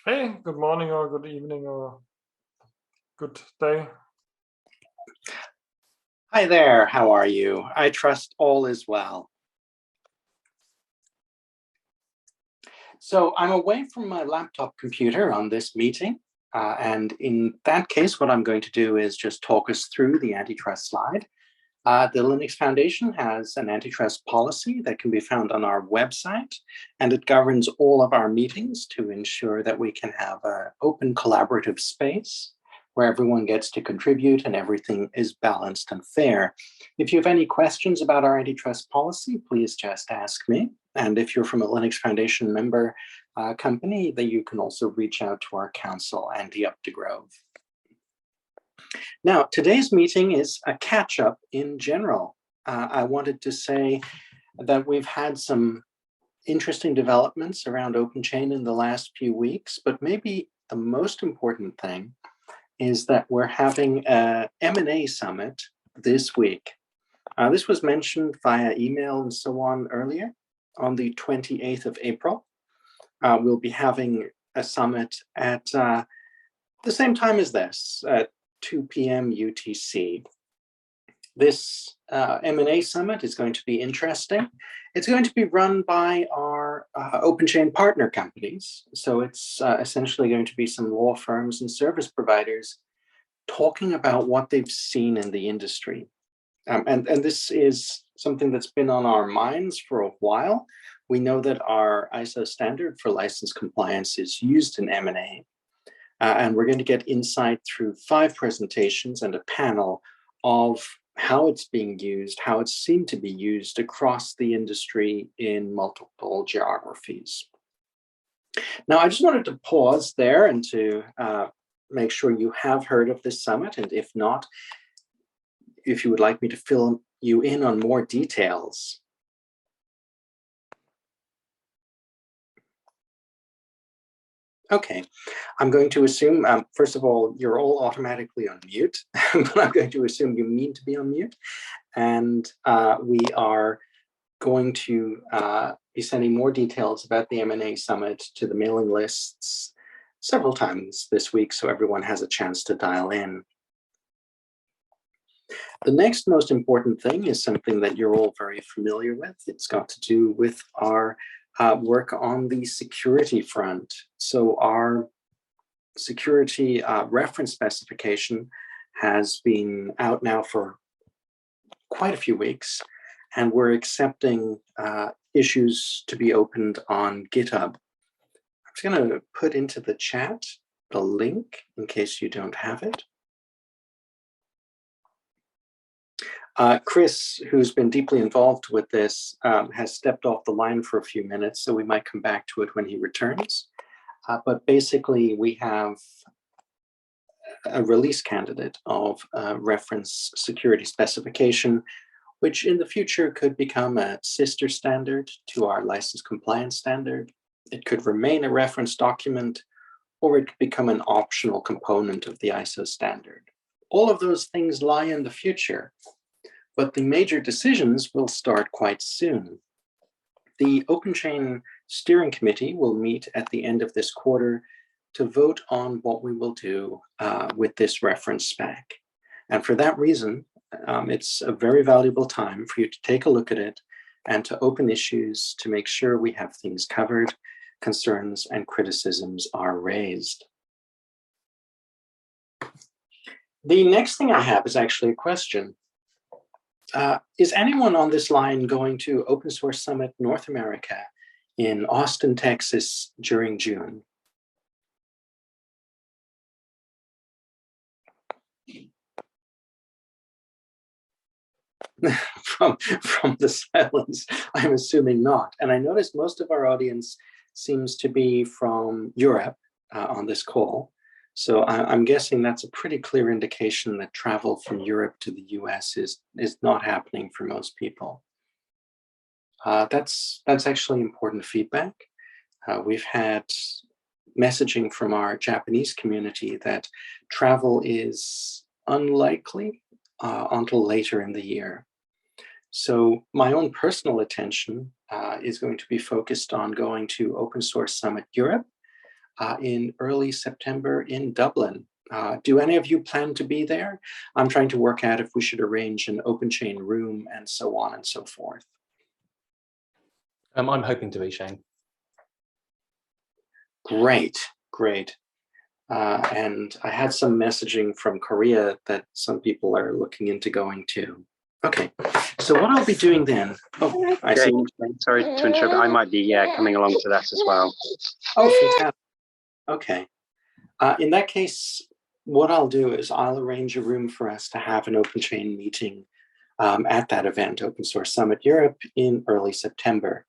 Hey, good morning or good evening or good day. Hi there, how are you? I trust all is well. So I'm away from my laptop computer on this meeting. And in that case, what I'm going to do is just talk us through the antitrust slide. The Linux Foundation has an antitrust policy that can be found on our website, and it governs all of our meetings to ensure that we can have an open collaborative space where everyone gets to contribute and everything is balanced and fair. If you have any questions about our antitrust policy, please just ask me. And if you're from a Linux Foundation member company, then you can also reach out to our council, Andy Updegrove. Now, today's meeting is a catch-up in general. I wanted to say that we've had some interesting developments around Openchain in the last few weeks, but maybe the most important thing is that we're having a M&A summit this week. This was mentioned via email and so on earlier. On the 28th of April, we'll be having a summit at the same time as this, at 2 p.m. UTC. This M&A summit is going to be interesting. It's going to be run by our Openchain partner companies. So it's essentially going to be some law firms and service providers talking about what they've seen in the industry. And this is something that's been on our minds for a while. We know that our ISO standard for license compliance is used in M&A. And we're going to get insight through 5 presentations and a panel of how it's being used, how it's seen to be used across the industry in multiple geographies. Now, I just wanted to pause there and to make sure you have heard of this summit. And if not, if you would like me to fill you in on more details. Okay, I'm going to assume, first of all, you're all automatically on mute, but I'm going to assume you mean to be on mute. And we are going to be sending more details about the M&A Summit to the mailing lists several times this week, so everyone has a chance to dial in. The next most important thing is something that you're all very familiar with. It's got to do with our work on the security front. So our security reference specification has been out now for quite a few weeks, and we're accepting issues to be opened on GitHub. I'm just going to put into the chat the link in case you don't have it. Chris, who's been deeply involved with this, has stepped off the line for a few minutes, so we might come back to it when he returns. But basically, we have a release candidate of a reference security specification, which in the future could become a sister standard to our license compliance standard. It could remain a reference document, or it could become an optional component of the ISO standard. All of those things lie in the future, but the major decisions will start quite soon. The Openchain Steering Committee will meet at the end of this quarter to vote on what we will do with this reference spec. And for that reason, it's a very valuable time for you to take a look at it and to open issues to make sure we have things covered, concerns and criticisms are raised. The next thing I have is actually a question. Is anyone on this line going to Open Source Summit North America in Austin, Texas during June? from the silence, I'm assuming not. And I noticed most of our audience seems to be from Europe on this call. So I'm guessing that's a pretty clear indication that travel from Europe to the US is not happening for most people. That's actually important feedback. We've had messaging from our Japanese community that travel is unlikely until later in the year. So my own personal attention is going to be focused on going to Open Source Summit Europe, in early September in Dublin. Do any of you plan to be there? I'm trying to work out if we should arrange an Openchain room and so on and so forth. I'm hoping to be, Shane. Great, great. And I had some messaging from Korea that some people are looking into going to. Okay, so what I'll be doing then. Oh, I see. Sorry to interrupt. I might be coming along to that as well. Oh, fantastic. Okay. In that case, what I'll do is I'll arrange a room for us to have an Openchain meeting at that event, Open Source Summit Europe, in early September.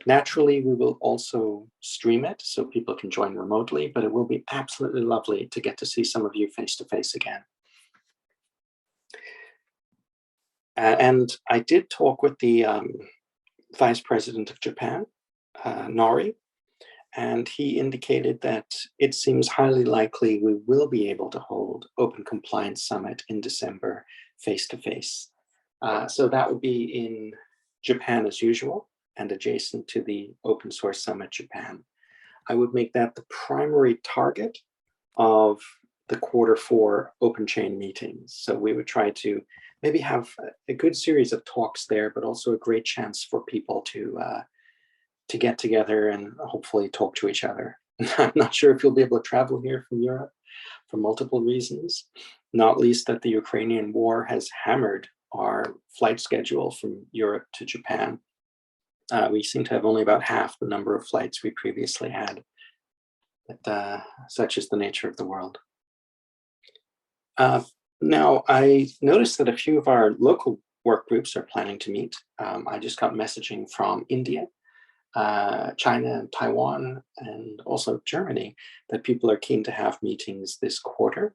Naturally, we will also stream it so people can join remotely, but it will be absolutely lovely to get to see some of you face to face again. And I did talk with the Vice President of Japan, Nori, and he indicated that it seems highly likely we will be able to hold Open Compliance Summit in December face to face. So that would be in Japan as usual, and adjacent to the Open Source Summit Japan. I would make that the primary target of the Q4 Openchain meetings. So we would try to maybe have a good series of talks there, but also a great chance for people to get together and hopefully talk to each other. I'm not sure if you'll be able to travel here from Europe for multiple reasons, not least that the Ukrainian war has hammered our flight schedule from Europe to Japan. We seem to have only about half the number of flights we previously had, but such is the nature of the world. Now, I noticed that a few of our local work groups are planning to meet. I just got messaging from India, China, and Taiwan, and also Germany, that people are keen to have meetings this quarter.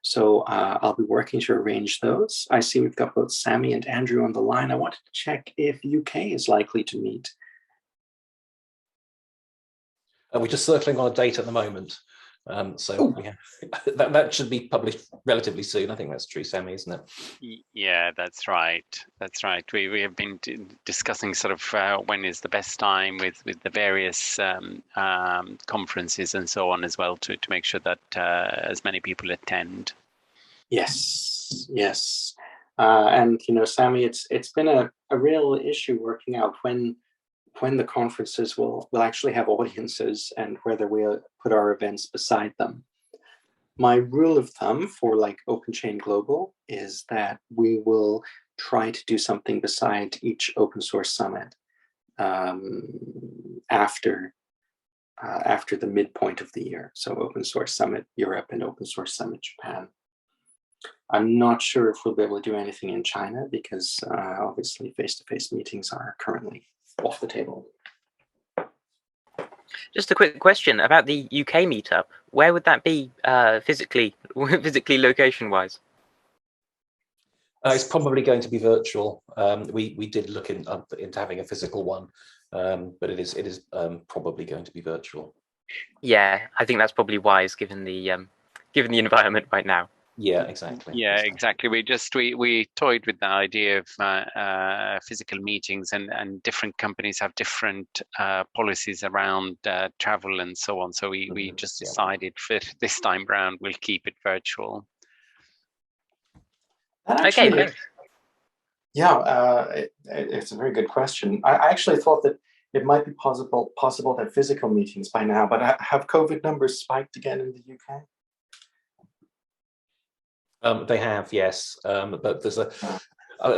So I'll be working to arrange those. I see we've got both Sammy and Andrew on the line. I wanted to check if UK is likely to meet. We're just circling on a date at the moment. So that should be published relatively soon. I think that's true, Sammy, isn't it? Yeah, that's right. That's right. We have been discussing sort of when is the best time with the various conferences and so on as well to make sure that as many people attend. Yes, yes. And, you know, Sammy, it's been a real issue working out when the conferences will actually have audiences and whether we'll put our events beside them. My rule of thumb for like Openchain Global is that we will try to do something beside each open source summit after the midpoint of the year. So Open Source Summit Europe and Open Source Summit Japan. I'm not sure if we'll be able to do anything in China because obviously face-to-face meetings are currently off the table. Just a quick question about the UK meetup. Where would that be physically location-wise? It's probably going to be virtual. We did look into having a physical one, but it is probably going to be virtual. Yeah, I think that's probably wise given the environment right now. Yeah, exactly. Yeah, exactly. We toyed with the idea of physical meetings, and different companies have different policies around travel and so on. So we just decided for this time round we'll keep it virtual. Actually, okay. Yeah, it's a very good question. I actually thought that it might be possible to have physical meetings by now, but have COVID numbers spiked again in the UK? They have, yes, but there's a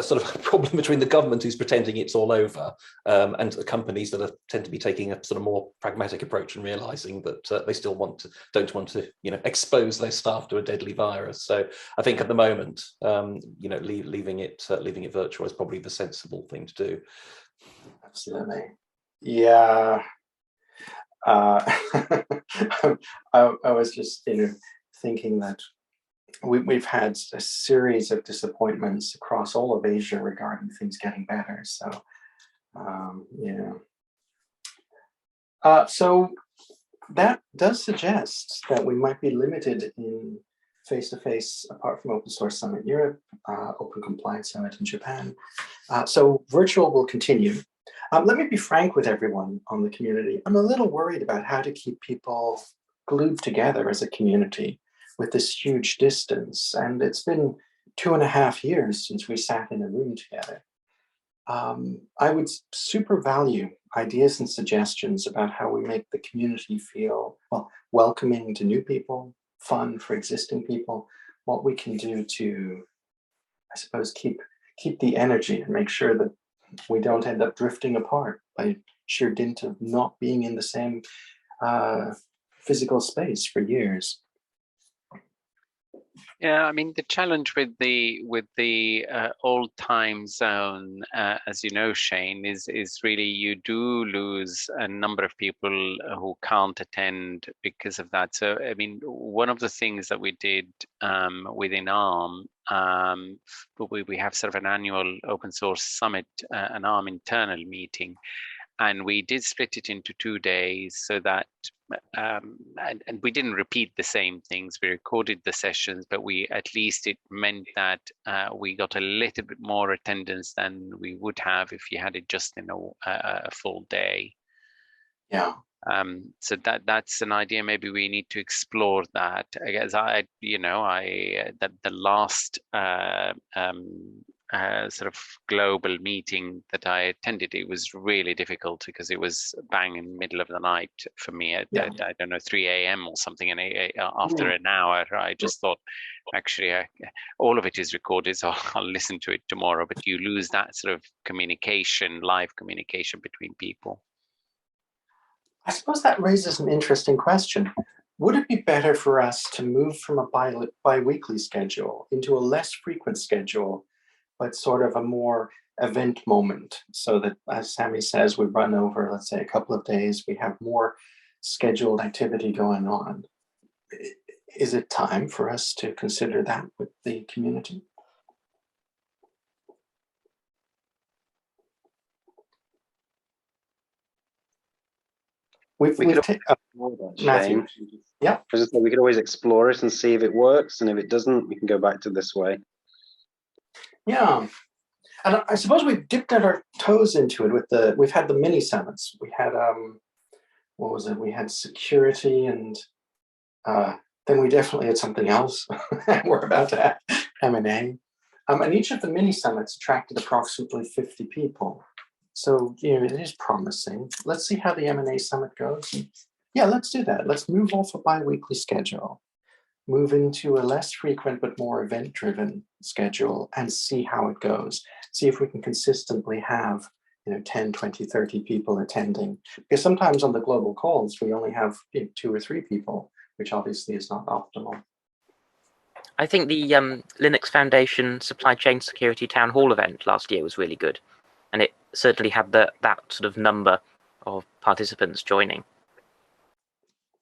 sort of problem between the government who's pretending it's all over and the companies that tend to be taking a sort of more pragmatic approach and realizing that they still don't want to expose their staff to a deadly virus. So I think at the moment, leaving it virtual is probably the sensible thing to do. Absolutely, yeah. I was just thinking that we've had a series of disappointments across all of Asia regarding things getting better. So, yeah. So that does suggest that we might be limited in face-to-face apart from Open Source Summit Europe, Open Compliance Summit in Japan. So virtual will continue. Let me be frank with everyone on the community. I'm a little worried about how to keep people glued together as a community with this huge distance. And it's been 2.5 years since we sat in a room together. I would super value ideas and suggestions about how we make the community feel, well, welcoming to new people, fun for existing people, what we can do to, I suppose, keep the energy and make sure that we don't end up drifting apart by sheer dint of not being in the same physical space for years. Yeah, I mean the challenge with the old time zone, as you know, Shane, is really you do lose a number of people who can't attend because of that. So I mean, one of the things that we did within ARM, we have sort of an annual open source summit, an ARM internal meeting, and we did split it into 2 days so that and we didn't repeat the same things. We recorded the sessions, but at least it meant that we got a little bit more attendance than we would have if you had it just in a full day. Yeah. So that's an idea. Maybe we need to explore that. I guess the last sort of global meeting that I attended, it was really difficult because it was bang in the middle of the night for me at, I don't know, 3 a.m. or something. And after an hour, I just thought, actually, all of it is recorded, so I'll listen to it tomorrow. But you lose that sort of communication, live communication between people. I suppose that raises an interesting question. Would it be better for us to move from a bi-weekly schedule into a less frequent schedule, but sort of a more event moment, so that, as Sammy says, we run over, let's say, a couple of days, we have more scheduled activity going on? Is it time for us to consider that with the community? We could Matthew. Yeah. We could always explore it and see if it works, and if it doesn't, we can go back to this way. Yeah. And I suppose we've dipped our toes into it we've had the mini summits. We had what was it? We had security, and then we definitely had something else. We're about to have M&A. And each of the mini summits attracted approximately 50 people. So, it is promising. Let's see how the M&A summit goes. Yeah, let's do that. Let's move off a bi-weekly schedule, move into a less frequent but more event-driven schedule, and see how it goes. See if we can consistently have 10, 20, 30 people attending. Because sometimes on the global calls, we only have 2 or 3 people, which obviously is not optimal. I think the Linux Foundation Supply Chain Security Town Hall event last year was really good. And it certainly had that sort of number of participants joining.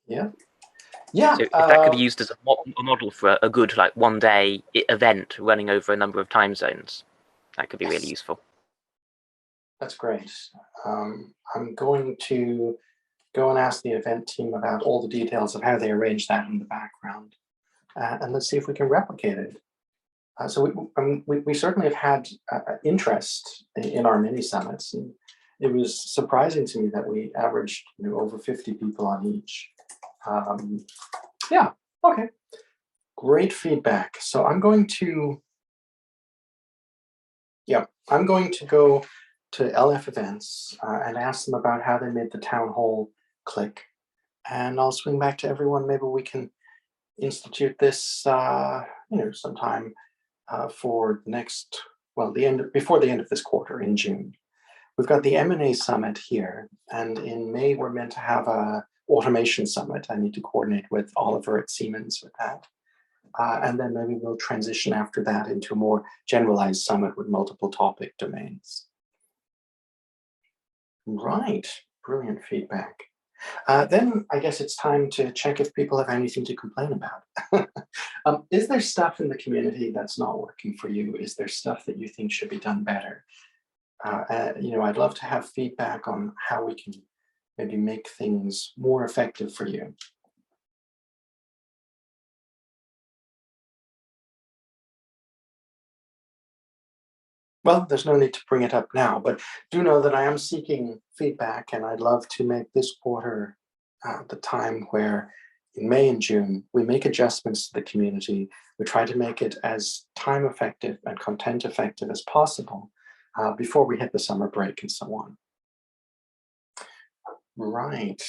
Yeah. Yeah. So if that could be used as a model for a good one-day event running over a number of time zones, that could be really useful. That's great. I'm going to go and ask the event team about all the details of how they arrange that in the background, and let's see if we can replicate it. So we certainly have had interest in our mini summits, and it was surprising to me that we averaged over 50 people on each. Yeah, okay, great feedback. So I'm going to go to LF events and ask them about how they made the town hall click, and I'll swing back to everyone. Maybe we can institute this sometime for the next, before the end of this quarter in June. We've got the M&A summit here, and in May we're meant to have a automation summit. I need to coordinate with Oliver at Siemens with that. And then maybe we'll transition after that into a more generalized summit with multiple topic domains. Right, brilliant feedback. Then I guess it's time to check if people have anything to complain about. Is there stuff in the community that's not working for you? Is there stuff that you think should be done better? I'd love to have feedback on how we can maybe make things more effective for you. Well, there's no need to bring it up now, but do know that I am seeking feedback, and I'd love to make this quarter the time where in May and June, we make adjustments to the community. We try to make it as time effective and content effective as possible before we hit the summer break and so on. Right.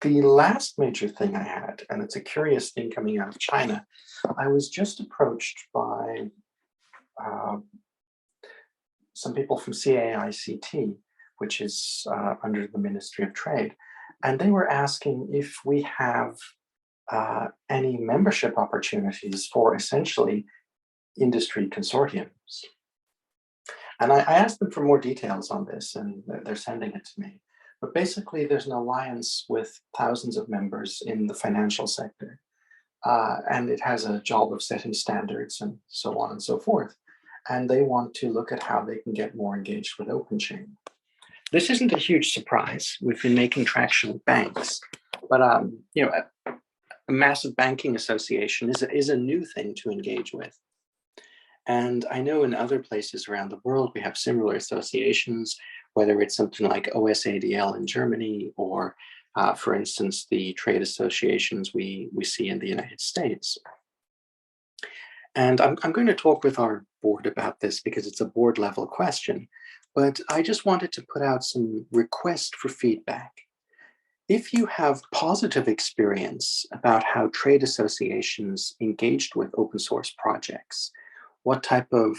The last major thing I had, and it's a curious thing coming out of China, I was just approached by some people from CAICT, which is under the Ministry of Trade, and they were asking if we have any membership opportunities for essentially industry consortiums. And I asked them for more details on this, and they're sending it to me. But basically, there's an alliance with thousands of members in the financial sector, and it has a job of setting standards and so on and so forth. And they want to look at how they can get more engaged with Openchain. This isn't a huge surprise. We've been making traction with banks, but you know, a massive banking association is a new thing to engage with. And I know in other places around the world, we have similar associations, whether it's something like OSADL in Germany, or for instance, the trade associations we see in the United States. And I'm going to talk with our board about this because it's a board level question, but I just wanted to put out some request for feedback. If you have positive experience about how trade associations engaged with open source projects, what type of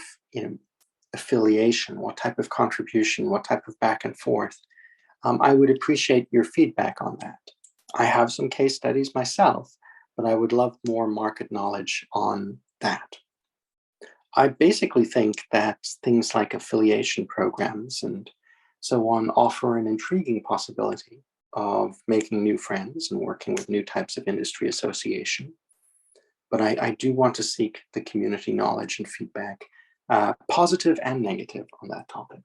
affiliation, what type of contribution, what type of back and forth, I would appreciate your feedback on that. I have some case studies myself, but I would love more market knowledge on that. I basically think that things like affiliation programs and so on offer an intriguing possibility of making new friends and working with new types of industry association. But I do want to seek the community knowledge and feedback, positive and negative, on that topic.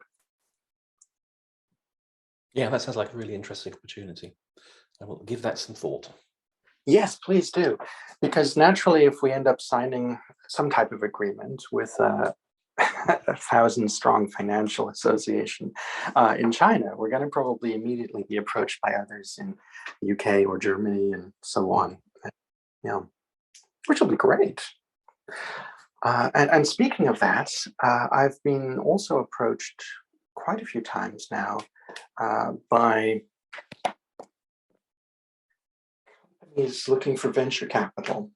Yeah, that sounds like a really interesting opportunity. I will give that some thought. Yes, please do. Because naturally, if we end up signing some type of agreement with a 1,000-strong financial association in China, we're going to probably immediately be approached by others in the UK or Germany and so on. Which will be great. And speaking of that, I've been also approached quite a few times now by companies looking for venture capital.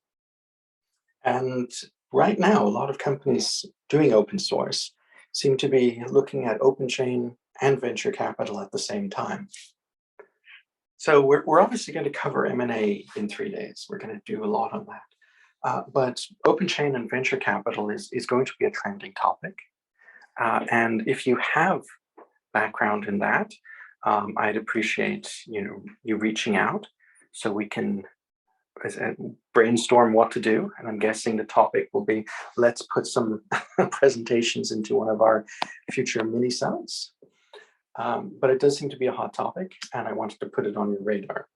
And right now, a lot of companies doing open source seem to be looking at Openchain and venture capital at the same time. So we're obviously going to cover M&A in 3 days. We're going to do a lot on that. But Openchain and venture capital is going to be a trending topic. And if you have background in that, I'd appreciate you reaching out so we can brainstorm what to do. And I'm guessing the topic will be, let's put some presentations into one of our future mini summits. But it does seem to be a hot topic, and I wanted to put it on your radar.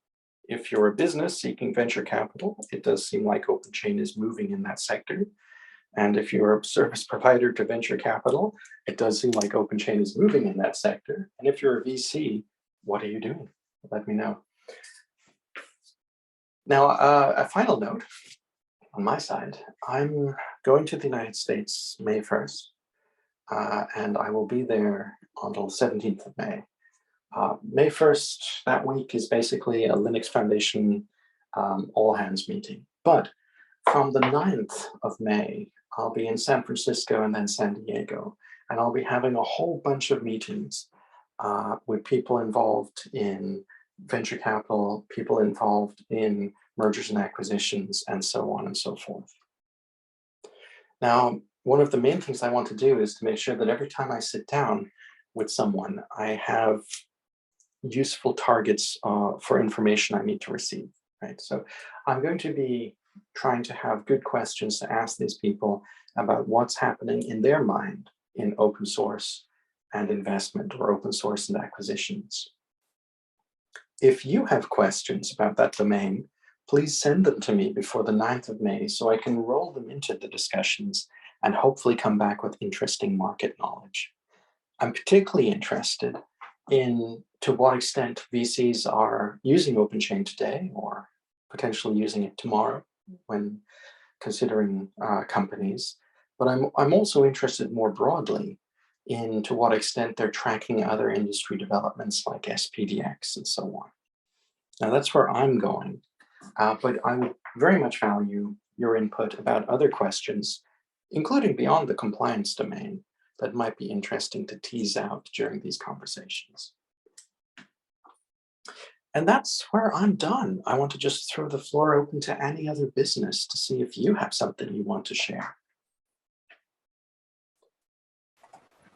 If you're a business seeking venture capital, it does seem like Openchain is moving in that sector. And if you're a service provider to venture capital, it does seem like Openchain is moving in that sector. And if you're a VC, what are you doing? Let me know. Now, a final note on my side, I'm going to the United States May 1st, and I will be there until the 17th of May. May 1st, that week, is basically a Linux Foundation all-hands meeting. But from the 9th of May, I'll be in San Francisco and then San Diego, and I'll be having a whole bunch of meetings with people involved in venture capital, people involved in mergers and acquisitions, and so on and so forth. Now, one of the main things I want to do is to make sure that every time I sit down with someone, I have useful targets for information I need to receive, right? So I'm going to be trying to have good questions to ask these people about what's happening in their mind in open source and investment, or open source and acquisitions. If you have questions about that domain, please send them to me before the 9th of May so I can roll them into the discussions and hopefully come back with interesting market knowledge. I'm particularly interested in to what extent VCs are using Openchain today or potentially using it tomorrow when considering companies. But I'm also interested more broadly in to what extent they're tracking other industry developments like SPDX and so on. Now that's where I'm going, but I would very much value your input about other questions, including beyond the compliance domain, that might be interesting to tease out during these conversations. And that's where I'm done. I want to just throw the floor open to any other business to see if you have something you want to share.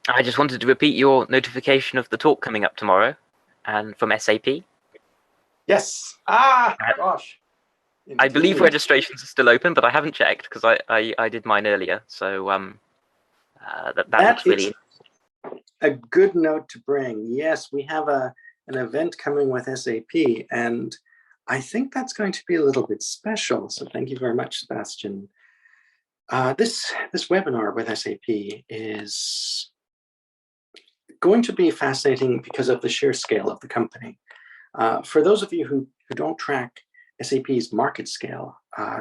I just wanted to repeat your notification of the talk coming up tomorrow, and from SAP. Yes. Ah, gosh. I believe Indeed. registrations are still open, but I haven't checked because I did mine earlier. So that looks really a good note to bring. Yes, we have an event coming with SAP, and I think that's going to be a little bit special. So thank you very much, Sebastian. This webinar with SAP is going to be fascinating because of the sheer scale of the company. For those of you who don't track SAP's market scale,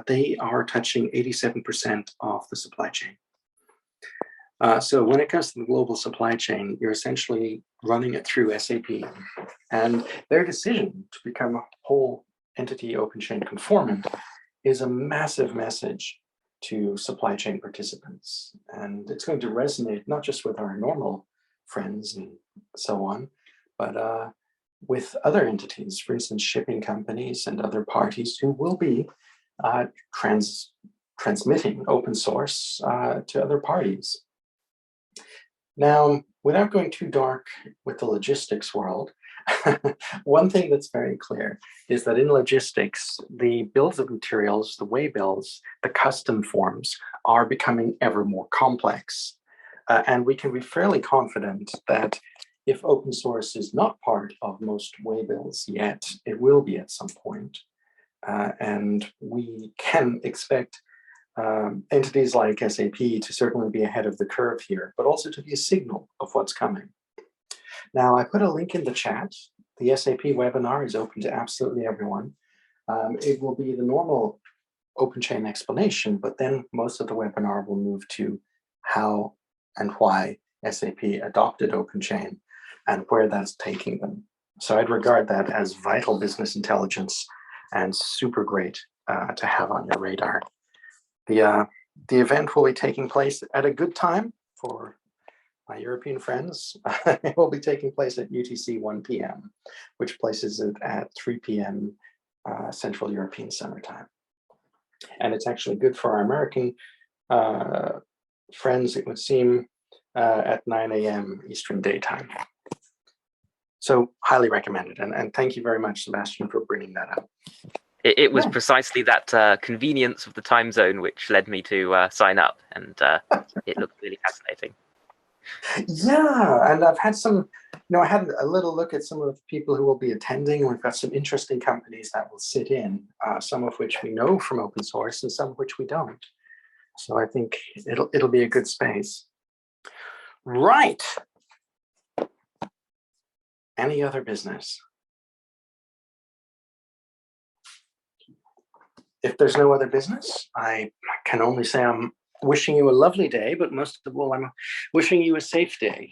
they are touching 87% of the supply chain. So when it comes to the global supply chain, you're essentially running it through SAP. And their decision to become a whole entity Openchain conformant is a massive message to supply chain participants. And it's going to resonate not just with our normal friends and so on, but with other entities, for instance, shipping companies and other parties who will be transmitting open source to other parties. Now, without going too dark with the logistics world, one thing that's very clear is that in logistics, the bills of materials, the waybills, the custom forms are becoming ever more complex. And we can be fairly confident that if open source is not part of most waybills yet, it will be at some point. And we can expect entities like SAP to certainly be ahead of the curve here, but also to be a signal of what's coming. Now, I put a link in the chat. The SAP webinar is open to absolutely everyone. It will be the normal Openchain explanation, but then most of the webinar will move to how and why SAP adopted Openchain and where that's taking them. So I'd regard that as vital business intelligence and super great to have on your radar. The event will be taking place at a good time for my European friends. It will be taking place at UTC 1 p.m., which places it at 3 p.m. Central European Summer Time. And it's actually good for our American friends, it would seem, at 9 a.m. Eastern Daytime. So highly recommended. And thank you very much, Sebastian, for bringing that up. It was precisely that convenience of the time zone which led me to sign up, and it looked really fascinating. Yeah, and I've had some, I had a little look at some of the people who will be attending. We've got some interesting companies that will sit in, some of which we know from open source and some of which we don't. So I think it'll be a good space. Right. Any other business? If there's no other business, I can only say I'm wishing you a lovely day, but most of all, I'm wishing you a safe day.